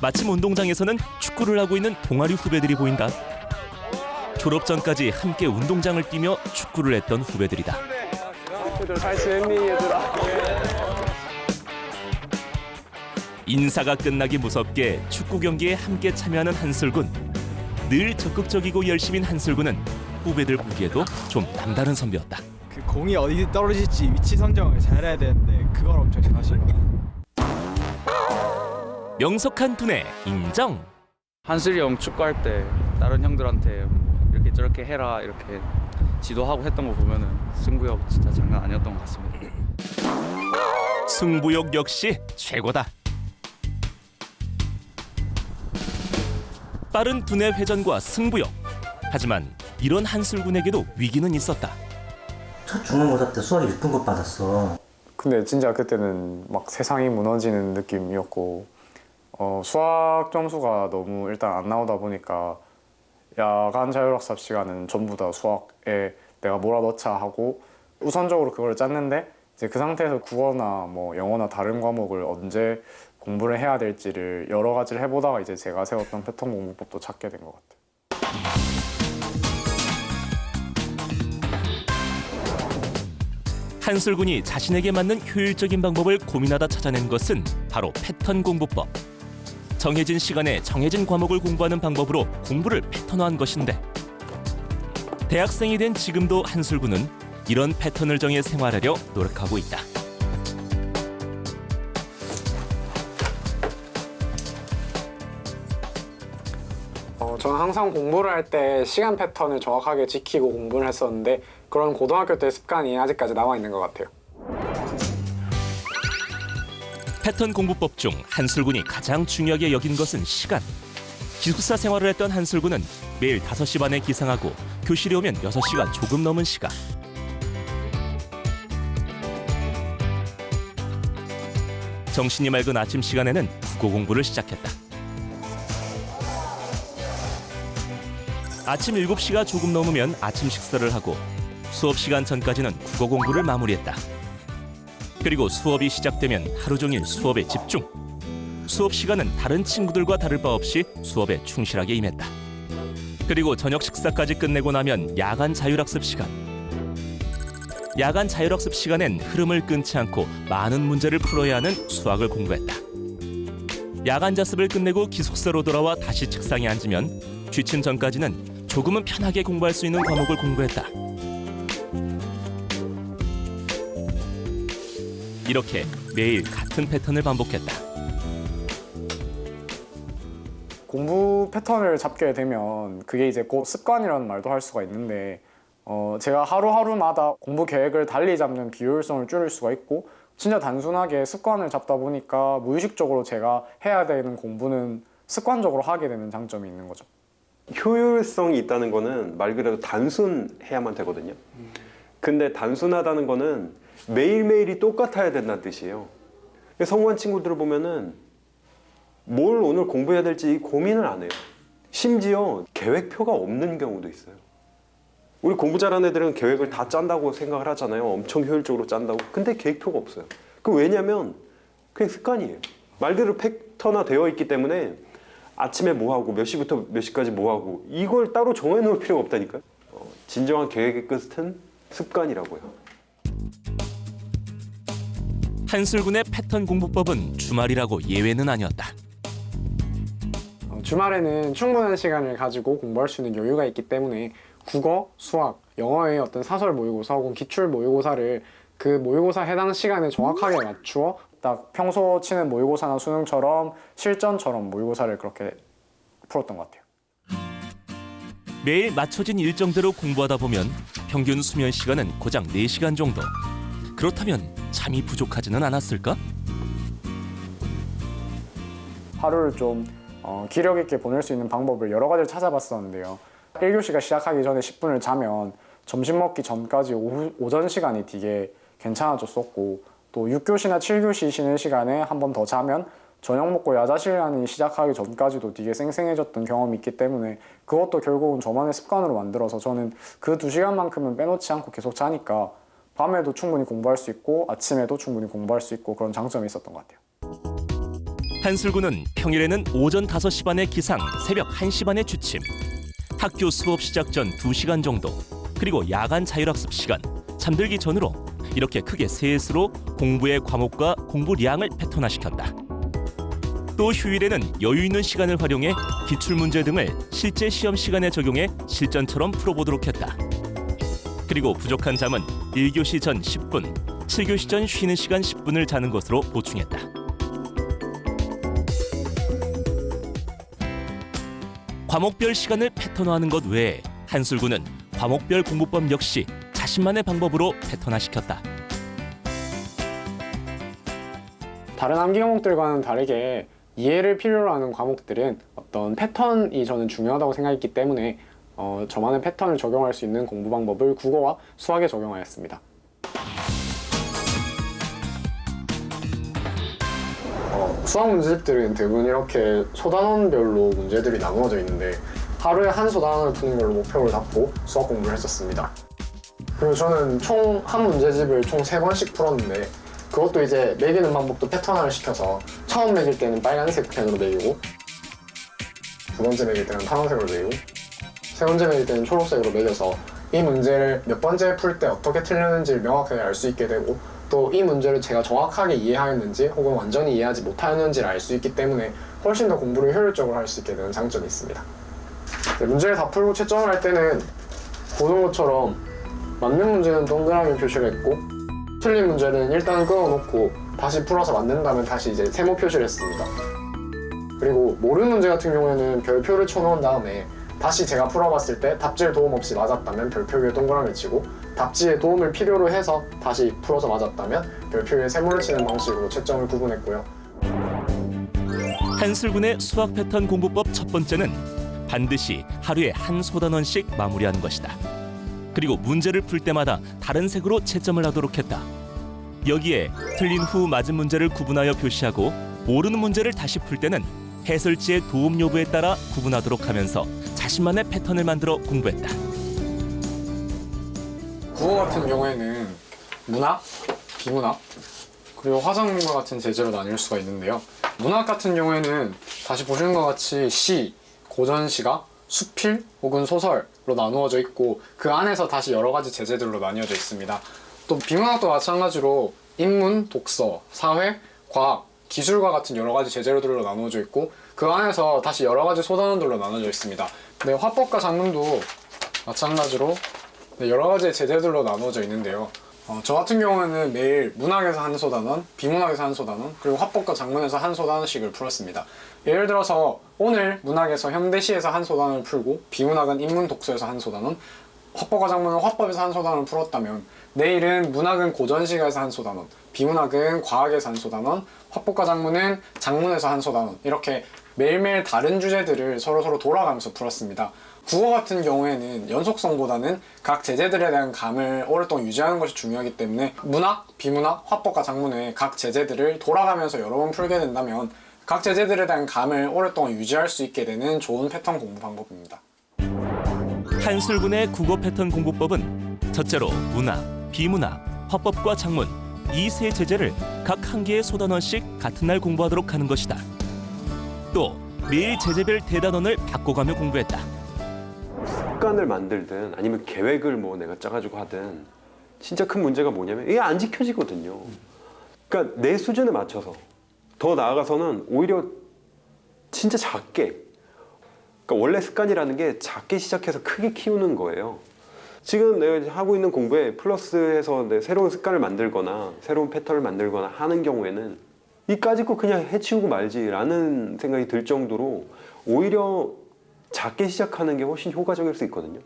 마침 운동장에서는 축구를 하고 있는 동아리 후배들이 보인다. 졸업 전까지 함께 운동장을 뛰며 축구를 했던 후배들이다. 잘 지냈니 얘들아? 인사가 끝나기 무섭게 축구 경기에 함께 참여하는 한슬군. 늘 적극적이고 열심인 한슬군은 후배들 보기에도 좀 남다른 선배였다. 그 공이 어디 떨어질지 위치 선정을 잘해야 되는데 그걸 엄청 잘하시는 거예요. 명석한 두뇌 인정. 한슬이 형 축구할 때 다른 형들한테 뭐 이렇게 저렇게 해라 이렇게 지도하고 했던 거 보면은 승부욕 진짜 장난 아니었던 것 같습니다. 승부욕 역시 최고다. 빠른 두뇌 회전과 승부욕. 하지만 이런 한슬군에게도 위기는 있었다. 첫 중간고사 때 수학 6등급 받았어. 근데 진짜 그때는 막 세상이 무너지는 느낌이었고 수학 점수가 너무 일단 안 나오다 보니까 야간 자율학습 시간은 전부 다 수학에 내가 몰아넣자 하고 우선적으로 그걸 짰는데 이제 그 상태에서 국어나 뭐 영어나 다른 과목을 언제 공부를 해야 될지를 여러 가지를 해보다가 이제 제가 세웠던 패턴 공부법도 찾게 된 것 같아요. 한슬군이 자신에게 맞는 효율적인 방법을 고민하다 찾아낸 것은 바로 패턴 공부법. 정해진 시간에 정해진 과목을 공부하는 방법으로 공부를 패턴화한 것인데 대학생이 된 지금도 한슬군은 이런 패턴을 정해 생활하려 노력하고 있다. 저는 항상 공부를 할 때 시간 패턴을 정확하게 지키고 공부를 했었는데 그런 고등학교 때 습관이 아직까지 남아 있는 것 같아요. 패턴 공부법 중 한슬군이 가장 중요하게 여긴 것은 시간. 기숙사 생활을 했던 한슬군은 매일 5시 반에 기상하고 교실에 오면 6시가 조금 넘은 시간. 정신이 맑은 아침 시간에는 국어 공부를 시작했다. 아침 7시가 조금 넘으면 아침 식사를 하고 수업 시간 전까지는 국어 공부를 마무리했다. 그리고 수업이 시작되면 하루 종일 수업에 집중. 수업 시간은 다른 친구들과 다를 바 없이 수업에 충실하게 임했다. 그리고 저녁 식사까지 끝내고 나면 야간 자율학습 시간. 야간 자율학습 시간엔 흐름을 끊지 않고 많은 문제를 풀어야 하는 수학을 공부했다. 야간 자습을 끝내고 기숙사로 돌아와 다시 책상에 앉으면 취침 전까지는 조금은 편하게 공부할 수 있는 과목을 공부했다. 이렇게 매일 같은 패턴을 반복했다. 공부 패턴을 잡게 되면 그게 이제 곧 습관이라는 말도 할 수가 있는데 제가 하루하루마다 공부 계획을 달리 잡는 비효율성을 줄일 수가 있고 진짜 단순하게 습관을 잡다 보니까 무의식적으로 제가 해야 되는 공부는 습관적으로 하게 되는 장점이 있는 거죠. 효율성이 있다는 거는 말 그대로 단순해야만 되거든요. 근데 단순하다는 거는 매일매일이 똑같아야 된다는 뜻이에요. 성공한 친구들을 보면은 뭘 오늘 공부해야 될지 고민을 안 해요. 심지어 계획표가 없는 경우도 있어요. 우리 공부 잘하는 애들은 계획을 다 짠다고 생각을 하잖아요. 엄청 효율적으로 짠다고. 근데 계획표가 없어요. 그 왜냐면 그게 습관이에요. 말대로 패턴화 되어 있기 때문에 아침에 뭐 하고 몇 시부터 몇 시까지 뭐 하고 이걸 따로 정해놓을 필요가 없다니까요. 진정한 계획의 끝은 습관이라고요. 한슬군의 패턴 공부법은 주말이라고 예외는 아니었다. 주말에는 충분한 시간을 가지고 공부할 수 있는 여유가 있기 때문에 국어, 수학, 영어의 어떤 사설 모의고사 혹은 기출 모의고사를 그 모의고사 해당 시간에 정확하게 맞추어 딱 평소 치는 모의고사나 수능처럼 실전처럼 모의고사를 그렇게 풀었던 것 같아요. 매일 맞춰진 일정대로 공부하다 보면 평균 수면 시간은 고작 4시간 정도. 그렇다면 잠이 부족하지는 않았을까? 하루를 좀 기력 있게 보낼 수 있는 방법을 여러 가지를 찾아봤었는데요. 1교시가 시작하기 전에 10분을 자면 점심 먹기 전까지 오전 시간이 되게 괜찮아졌었고 또 6교시나 7교시 쉬는 시간에 한 번 더 자면 저녁 먹고 야자 시간이 시작하기 전까지도 되게 쌩쌩해졌던 경험이 있기 때문에 그것도 결국은 저만의 습관으로 만들어서 저는 그 2시간만큼은 빼놓지 않고 계속 자니까 밤에도 충분히 공부할 수 있고 아침에도 충분히 공부할 수 있고 그런 장점이 있었던 것 같아요. 한술군은 평일에는 오전 5시 반에 기상, 새벽 1시 반에 취침. 학교 수업 시작 전 2시간 정도, 그리고 야간 자율학습 시간, 잠들기 전으로 이렇게 크게 셋으로 공부의 과목과 공부량을 패턴화시켰다. 또 휴일에는 여유 있는 시간을 활용해 기출문제 등을 실제 시험 시간에 적용해 실전처럼 풀어보도록 했다. 그리고 부족한 잠은 1교시 전 10분, 7교시 전 쉬는 시간 10분을 자는 것으로 보충했다. 과목별 시간을 패턴화하는 것 외에 한술군은 과목별 공부법 역시 자신만의 방법으로 패턴화시켰다. 다른 암기 과목들과는 다르게 이해를 필요로 하는 과목들은 어떤 패턴이 저는 중요하다고 생각했기 때문에 저만의 패턴을 적용할 수 있는 공부 방법을 국어와 수학에 적용하였습니다. 수학 문제집들은 대부분 이렇게 소단원별로 문제들이 나누어져 있는데 하루에 한 소단원을 푸는 걸로 목표를 잡고 수학 공부를 했었습니다. 그리고 저는 총 한 문제집을 총 3번씩 풀었는데 그것도 이제 매기는 방법도 패턴화를 시켜서 처음 매길 때는 빨간색 펜으로 매기고 두 번째 매길 때는 파란색으로 매기고 세 번째 매길 때는 초록색으로 매겨서 이 문제를 몇 번째 풀 때 어떻게 틀렸는지를 명확하게 알 수 있게 되고 또 이 문제를 제가 정확하게 이해하였는지 혹은 완전히 이해하지 못하였는지를 알 수 있기 때문에 훨씬 더 공부를 효율적으로 할 수 있게 되는 장점이 있습니다. 문제를 다 풀고 채점을 할 때는 보는 것처럼 맞는 문제는 동그라미 표시를 했고 틀린 문제는 일단 끊어놓고 다시 풀어서 맞는 다음에 다시 이제 세모 표시를 했습니다. 그리고 모르는 문제 같은 경우에는 별표를 쳐놓은 다음에 다시 제가 풀어봤을 때 답지에 도움 없이 맞았다면 별표 위에 동그라미 치고 답지에 도움을 필요로 해서 다시 풀어서 맞았다면 별표 위에 세모를 치는 방식으로 채점을 구분했고요. 한술군의 수학 패턴 공부법 첫 번째는 반드시 하루에 한 소단원씩 마무리하는 것이다. 그리고 문제를 풀 때마다 다른 색으로 채점을 하도록 했다. 여기에 틀린 후 맞은 문제를 구분하여 표시하고 모르는 문제를 다시 풀 때는 해설지의 도움 여부에 따라 구분하도록 하면서 자신만의 패턴을 만들어 공부했다. 국어 같은 경우에는 문학, 비문학, 그리고 화상문과 같은 제재로 나뉠 수가 있는데요. 문학 같은 경우에는 다시 보시는 것 같이 시, 고전시가, 수필 혹은 소설로 나누어져 있고 그 안에서 다시 여러 가지 제재들로 나뉘어져 있습니다. 또 비문학도 마찬가지로 인문, 독서, 사회, 과학, 기술과 같은 여러 가지 제재들로 나누어져 있고 그 안에서 다시 여러 가지 소단원들로 나눠져 있습니다. 네, 화법과 작문도 마찬가지로 여러 가지 제재들로 나누어져 있는데요. 저 같은 경우는 매일 문학에서 한 소단원, 비문학에서 한 소단원, 그리고 화법과 작문에서 한 소단원씩을 풀었습니다. 예를 들어서 오늘 문학에서 현대시에서 한 소단원을 풀고 비문학은 인문, 독서에서 한 소단원, 화법과 작문은 화법에서 한 소단원을 풀었다면 내일은 문학은 고전시가에서 한 소단원, 비문학은 과학에서 한 소단원, 화법과 작문은 작문에서 한 소단원 이렇게 매일매일 다른 주제들을 서로 돌아가면서 풀었습니다. 국어 같은 경우에는 연속성보다는 각 제재들에 대한 감을 오랫동안 유지하는 것이 중요하기 때문에 문학, 비문학, 화법과 작문의 각 제재들을 돌아가면서 여러 번 풀게 된다면 각 제재들에 대한 감을 오랫동안 유지할 수 있게 되는 좋은 패턴 공부 방법입니다. 한술군의 국어 패턴 공부법은 첫째로 문학, 비문학, 화법과 작문 이 세 제재를 각 한 개의 소단원씩 같은 날 공부하도록 하는 것이다. 또 매일 제재별 대단원을 바꿔가며 공부했다. 습관을 만들든 아니면 계획을 뭐 내가 짜가지고 하든 진짜 큰 문제가 뭐냐면 이게 안 지켜지거든요. 그러니까 내 수준에 맞춰서 더 나아가서는 오히려 진짜 작게, 그러니까 원래 습관이라는 게 작게 시작해서 크게 키우는 거예요. 지금 내가 하고 있는 공부에 플러스해서 내 새로운 습관을 만들거나 새로운 패턴을 만들거나 하는 경우에는 이까짓 거 그냥 해치우고 말지라는 생각이 들 정도로 오히려 작게 시작하는 게 훨씬 효과적일 수 있거든요.